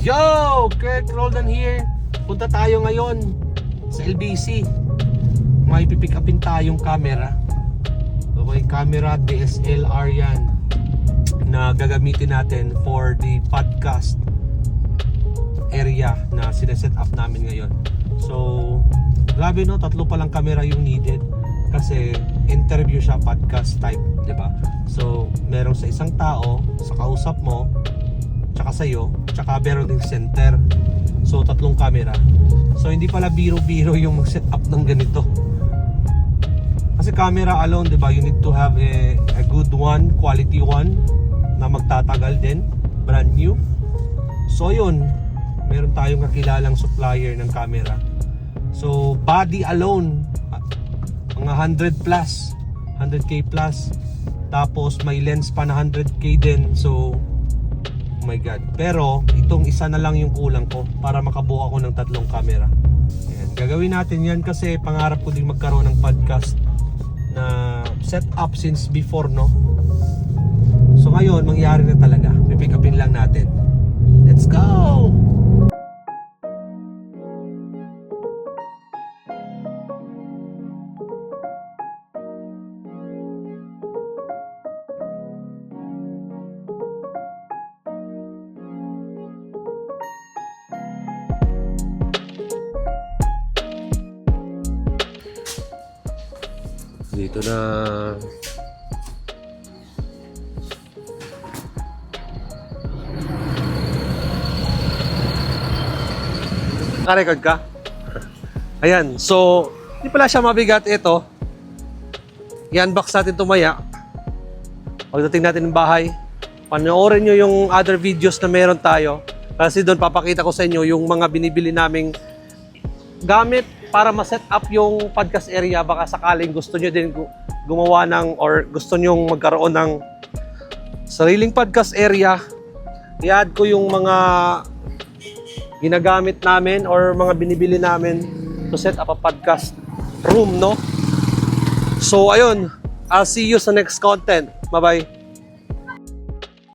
Yo! Kirk Roldan here. Punta tayo ngayon sa LBC. May pipick upin tayong camera. Okay, camera DSLR yan na gagamitin natin for the podcast area na sineset up namin ngayon. So, grabe no, 3 pa lang camera yung needed kasi interview siya, podcast type, 'di ba? So, meron sa isang tao, sa kausap mo, tsaka sa'yo, tsaka meron ding center. So 3 camera. So hindi pala biro-biro yung mag-set up ng ganito. Kasi camera alone, 'di ba? You need to have a good one, quality one na magtatagal din, brand new. So yun, meron tayong kakilalang supplier ng camera. So body alone, mga 100 plus, 100k plus. Tapos may lens pa na 100k din. So oh my god. Pero itong isa na lang yung kulang ko para makabuo ako ng 3 camera. Ayan. Gagawin natin yan kasi pangarap ko din magkaroon ng podcast na set up since before, no? So ngayon, mangyari na talaga. Pipick upin lang natin. Let's go! Dito na. Naka-record ka? Ayan, so hindi pala siya mabigat ito. I-unbox natin tumaya. Pagdating natin ng bahay, panoorin nyo yung other videos na meron tayo. Kasi doon papakita ko sa inyo yung mga binibili naming gamit para ma-set up yung podcast area. Baka sakaling gusto nyo din gumawa ng or gusto nyo magkaroon ng sariling podcast area, i-add ko yung mga ginagamit namin or mga binibili namin to set up a podcast room, no? So ayun, I'll see you sa next content. Bye-bye.